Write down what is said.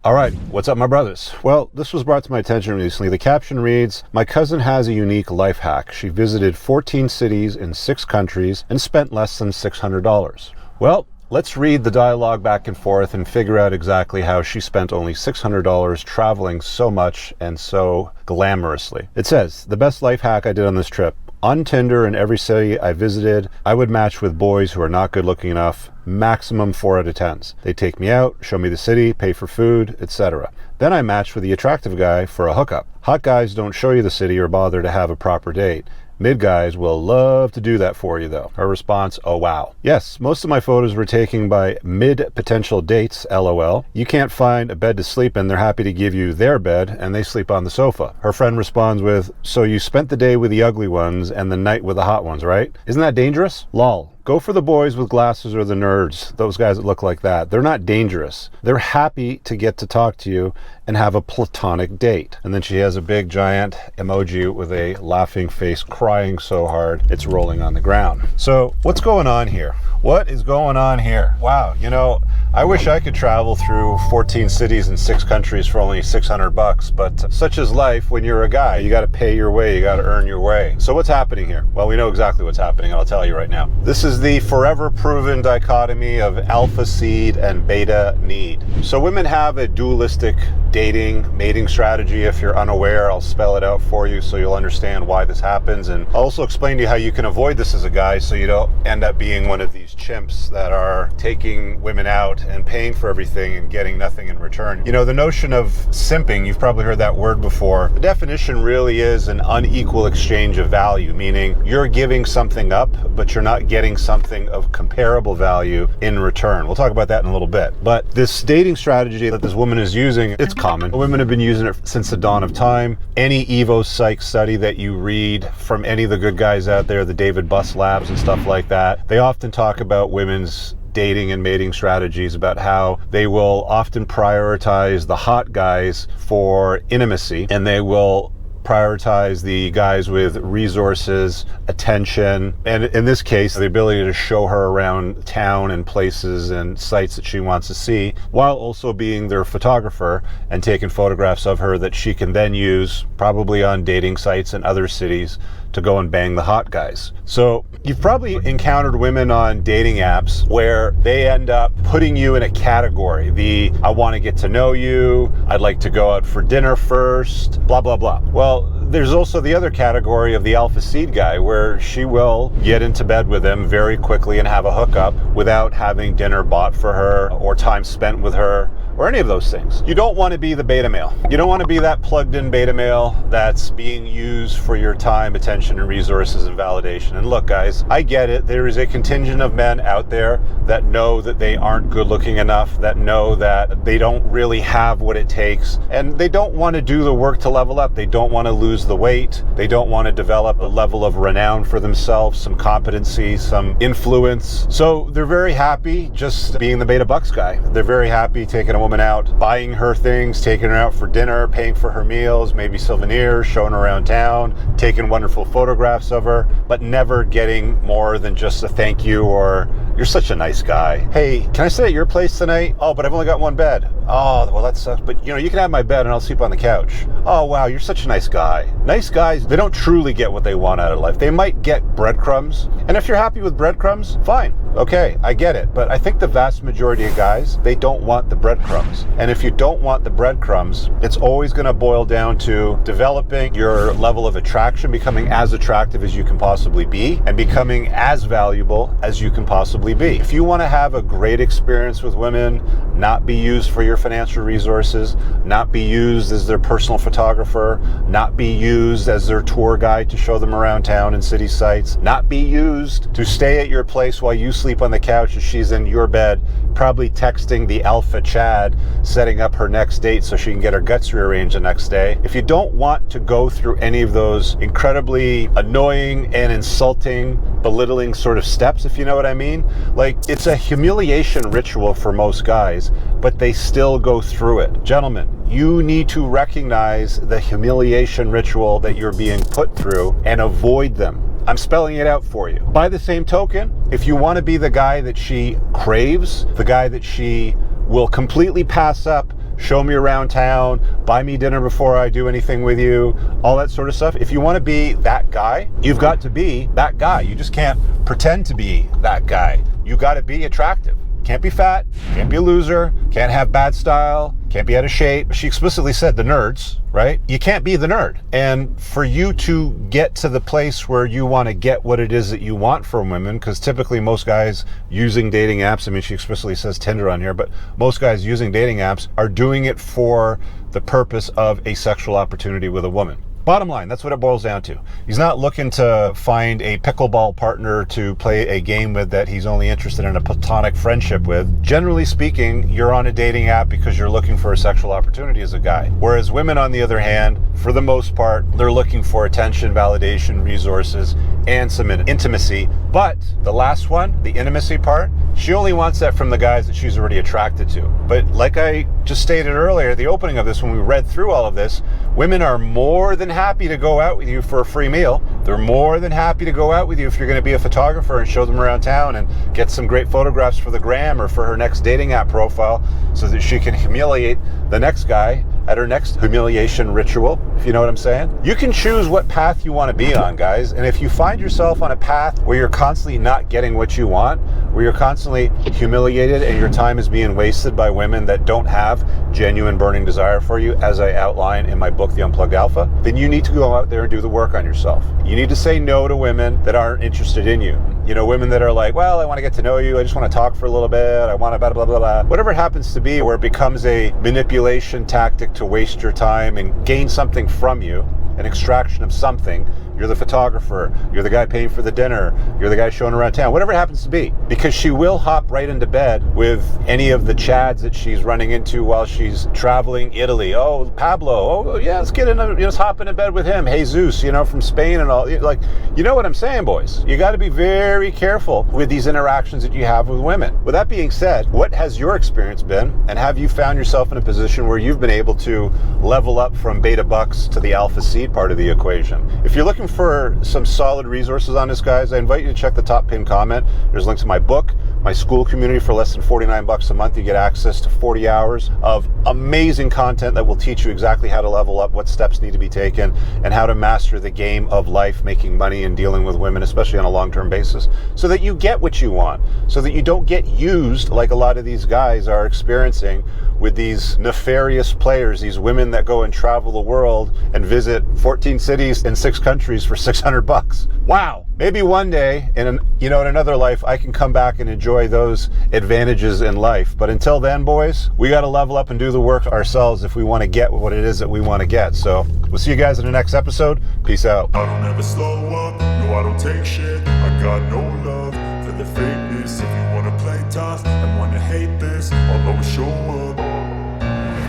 All right, what's up, my brothers? Well, this was brought to my attention recently. The caption reads, "My cousin has a unique life hack. She visited 14 cities in 6 countries and spent less than $600. Well, let's read the dialogue back and forth and figure out exactly how she spent only $600 traveling so much and so glamorously. It says, "The best life hack I did on this trip. On Tinder in every city I visited, I would match with boys who are not good looking enough, maximum 4 out of 10s. They take me out, show me the city, pay for food, etc. Then I match with the attractive guy for a hookup. Hot guys don't show you the city or bother to have a proper date. Mid guys will love to do that for you though." Her response, "Oh wow. Yes, most of my photos were taken by mid potential dates, LOL. You can't find a bed to sleep in, they're happy to give you their bed and they sleep on the sofa." Her friend responds with, "So you spent the day with the ugly ones and the night with the hot ones, right? Isn't that dangerous? Lol. Go for the boys with glasses or the nerds, those guys that look like that. They're not dangerous. They're happy to get to talk to you and have a platonic date." And then she has a big giant emoji with a laughing face, crying so hard it's rolling on the ground. So what's going on here? What is going on here? Wow, you know, I wish I could travel through 14 cities in 6 countries for only $600, but such is life when you're a guy. You got to pay your way, you got to earn your way. So what's happening here? Well, we know exactly what's happening, and I'll tell you right now. This is the forever proven dichotomy of alpha seed and beta need. So women have a dualistic dating, mating strategy. If you're unaware, I'll spell it out for you so you'll understand why this happens, and I'll also explain to you how you can avoid this as a guy so you don't end up being one of these chimps that are taking women out and paying for everything and getting nothing in return. You know, the notion of simping, you've probably heard that word before. The definition really is an unequal exchange of value, meaning you're giving something up, but you're not getting something of comparable value in return. We'll talk about that in a little bit. But this dating strategy that this woman is using, it's common. Women have been using it since the dawn of time. Any Evo Psych study that you read from any of the good guys out there, the David Buss labs and stuff like that, they often talk about women's dating and mating strategies, about how they will often prioritize the hot guys for intimacy, and they will prioritize the guys with resources, attention, and in this case, the ability to show her around town and places and sites that she wants to see, while also being their photographer and taking photographs of her that she can then use probably on dating sites in other cities to go and bang the hot guys. So you've probably encountered women on dating apps where they end up putting you in a category. The "I want to get to know you," "I'd like to go out for dinner first," blah, blah, blah. Well, there's also the other category of the alpha seed guy where she will get into bed with him very quickly and have a hookup without having dinner bought for her or time spent with her or any of those things. You don't want to be the beta male. You don't want to be that plugged in beta male that's being used for your time, attention, and resources and validation. And look, guys, I get it. There is a contingent of men out there that know that they aren't good looking enough, that know that they don't really have what it takes, and they don't want to do the work to level up. They don't want to lose the weight. They don't want to develop a level of renown for themselves, some competency, some influence. So they're very happy just being the beta bucks guy. They're very happy taking a woman out, buying her things, taking her out for dinner, paying for her meals, maybe souvenirs, showing her around town, taking wonderful photographs of her, but never getting more than just a thank you or "You're such a nice guy. Hey, can I stay at your place tonight? Oh, but I've only got one bed. Oh, well, that sucks. But, you know, you can have my bed and I'll sleep on the couch. Oh, wow, you're such a nice guy." Nice guys, they don't truly get what they want out of life. They might get breadcrumbs. And if you're happy with breadcrumbs, fine. Okay, I get it. But I think the vast majority of guys, they don't want the breadcrumbs. And if you don't want the breadcrumbs, it's always going to boil down to developing your level of attraction, becoming as attractive as you can possibly be, and becoming as valuable as you can possibly be. If you want to have a great experience with women, not be used for your financial resources, not be used as their personal photographer, not be used as their tour guide to show them around town and city sites, not be used to stay at your place while you sleep on the couch and she's in your bed, probably texting the alpha Chad, setting up her next date so she can get her guts rearranged the next day. If you don't want to go through any of those incredibly annoying and insulting, belittling sort of steps, if you know what I mean, like, it's a humiliation ritual for most guys, but they still go through it. Gentlemen, you need to recognize the humiliation ritual that you're being put through and avoid them. I'm spelling it out for you. By the same token, if you want to be the guy that she craves, the guy that she will completely pass up show me around town, buy me dinner before I do anything with you, all that sort of stuff. If you want to be that guy, you've got to be that guy. You just can't pretend to be that guy. You got to be attractive. Can't be fat, can't be a loser, can't have bad style, can't be out of shape. She explicitly said the nerds, right? You can't be the nerd. And for you to get to the place where you want to get what it is that you want from women, because typically most guys using dating apps, I mean, she explicitly says Tinder on here, but most guys using dating apps are doing it for the purpose of a sexual opportunity with a woman. Bottom line, that's what it boils down to. He's not looking to find a pickleball partner to play a game with that he's only interested in a platonic friendship with. Generally speaking, you're on a dating app because you're looking for a sexual opportunity as a guy. Whereas women, on the other hand, for the most part, they're looking for attention, validation, resources, and some intimacy. But the last one, the intimacy part, she only wants that from the guys that she's already attracted to. But like I just stated earlier, the opening of this, when we read through all of this, women are more than happy to go out with you for a free meal. They're more than happy to go out with you if you're going to be a photographer and show them around town and get some great photographs for the gram or for her next dating app profile so that she can humiliate the next guy at her next humiliation ritual, if you know what I'm saying. You can choose what path you want to be on, guys. And if you find yourself on a path where you're constantly not getting what you want, where you're constantly humiliated and your time is being wasted by women that don't have genuine burning desire for you, as I outline in my book, The Unplugged Alpha, then you need to go out there and do the work on yourself. You need to say no to women that aren't interested in you. You know, women that are like, well, I want to get to know you. I just want to talk for a little bit. I want to blah, blah, blah, blah. Whatever it happens to be, where it becomes a manipulation tactic to waste your time and gain something from you, an extraction of something. You're the photographer, you're the guy paying for the dinner, you're the guy showing around town, whatever it happens to be. Because she will hop right into bed with any of the chads that she's running into while she's traveling Italy. Oh, Pablo, oh yeah, let's hop into bed with him. Jesus, from Spain and all. Like, you know what I'm saying, boys? You got to be very careful with these interactions that you have with women. With that being said, what has your experience been? And have you found yourself in a position where you've been able to level up from beta bucks to the alpha seed part of the equation? If you're looking for some solid resources on this, guys, I invite you to check the top pinned comment. There's a link to my book, my school community. For less than $49 a month, you get access to 40 hours of amazing content that will teach you exactly how to level up, what steps need to be taken, and how to master the game of life, making money and dealing with women, especially on a long-term basis, so that you get what you want, so that you don't get used like a lot of these guys are experiencing with these nefarious players, these women that go and travel the world and visit 14 cities in 6 countries for $600. Wow. Maybe one day in another life, I can come back and enjoy those advantages in life. But until then, boys, we got to level up and do the work ourselves if we want to get what it is that we want to get. So we'll see you guys in the next episode. Peace out. I don't ever slow up. No, I don't take shit. I got no love for the fakeness. If you want to play tough and want to hate this, I'll always show